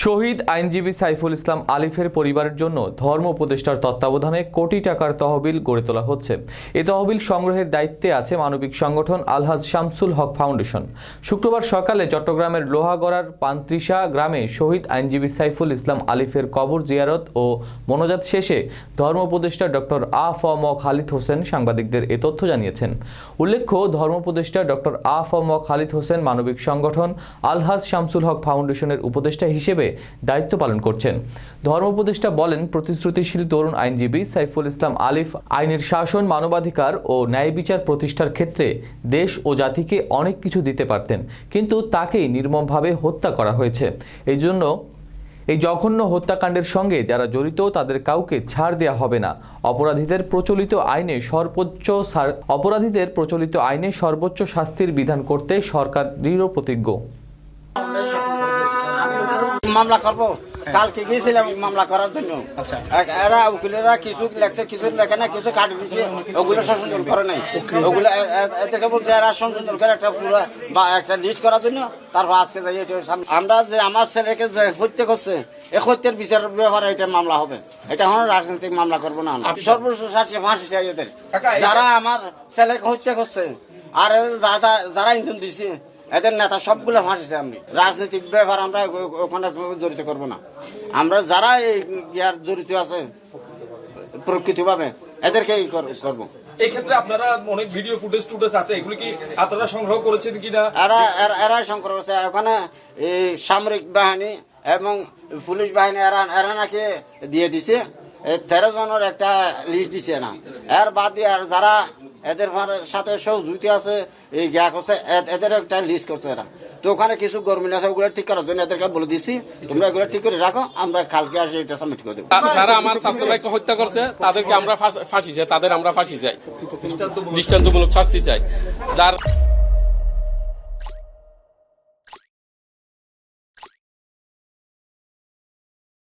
শহীদ আইনজীবী সাইফুল ইসলাম আলিফের পরিবারের জন্য ধর্ম উপদেষ্টার তত্ত্বাবধানে কোটি টাকার তহবিল গড়ে তোলা হচ্ছে। এই তহবিল সংগ্রহের দায়িত্বে আছে মানবিক সংগঠন আলহাজ শামসুল হক ফাউন্ডেশন। শুক্রবার সকালে চট্টগ্রামের লোহাগড়ার পান্ত্রিশা গ্রামে শহীদ আইনজীবী সাইফুল ইসলাম আলিফের কবর জিয়ারত ও মোনাজাত শেষে ধর্ম উপদেষ্টা ডক্টর আ.ফ.ম. খালিদ হোসেন সাংবাদিকদের এ তথ্য জানিয়েছেন। উল্লেখ্য, ধর্ম উপদেষ্টা ডক্টর আ.ফ.ম. খালিদ হোসেন মানবিক সংগঠন আলহাজ শামসুল হক ফাউন্ডেশনের উপদেষ্টা হিসেবে দায়িত্ব পালন করছেন। ধর্ম উপদেষ্টা বলেন, প্রতিশ্রুতিশীল তরুণ আইনজীবী সাইফুল ইসলাম আলিফ আইনের শাসন, মানবাধিকার ও ন্যায় বিচার প্রতিষ্ঠার ক্ষেত্রে দেশ ও জাতিকে অনেক কিছু দিতে পারতেন, কিন্তু তাকেই নির্মমভাবে হত্যা করা হয়েছে। এই জঘন্য হত্যাকাণ্ডের সঙ্গে যারা জড়িত তাদের কাউকে ছাড় দেওয়া হবে না। অপরাধীদের প্রচলিত আইনে সর্বোচ্চ শাস্তির বিধান করতে সরকার দৃঢ় প্রতিজ্ঞ। মামলা করবো, কালকে গিয়েছিলাম মামলা করার জন্য। এরা উকিলেরা কিছু লেখছে, কিছু লেখে না, কিছু কাটি দিচ্ছে, ওগুলো সংশোধন করে নাই। ওগুলো এদেরকে বলছে এরা সংশোধন করে একটা পুরো বা একটা লিস্ট করার জন্য। তারপর আজকে যাই আমরা যে আমার ছেলেকে যে হত্যা করছে, এই হত্যার বিচার ব্যাপারে এটা মামলা হবে। এটা হলো রাজনৈতিক মামলা করবো না, সর্বোচ্চ শাস্তি ফাঁসি চাই এদের, যারা আমার ছেলেকে হত্যা করছে আর যারা ইন্ধন দিচ্ছে এদের নেতা সবগুলো ফাঁসিছে। আমি রাজনৈতিক ব্যাপার আমরা ওখানে জড়িত করবো না। আমরা যারা ইয়ার জড়িত আছে প্রকৃতি ভাবে এদেরকেই করবো। এই ক্ষেত্রে আপনারা অনেক ভিডিও ফুটেজ আছে, এগুলি কি আপনারা সংগ্রহ করেছেন কিনা? এরাই সংগ্রহ করেছে। ওখানে এই সামরিক বাহিনী এবং পুলিশ বাহিনী এরা নাকি দিয়ে দিছে 13 জনের একটা লিস্ট দিছে না। এর বাদ দিয়ে আর যারা এদের সাথে সহযোগিতা আছে এই গ্যাক হচ্ছে এদের একটা লিস্ট করছে এরা। তো ওখানে কিছু গরমিল আছে, ওগুলো ঠিক করার জন্য এদেরকে বলে দিছি তোমরা এগুলো ঠিক করে রাখো, আমরা কালকে আসে এটা সাবমিট করে দেবো। যারা আমার স্বাস্থ্য ভাইকে হত্যা করছে তাদেরকে আমরা ফাঁসি চাই, তাদের আমরা ফাঁসি চাই, দৃষ্টান্তমূলক শাস্তি চাই। যার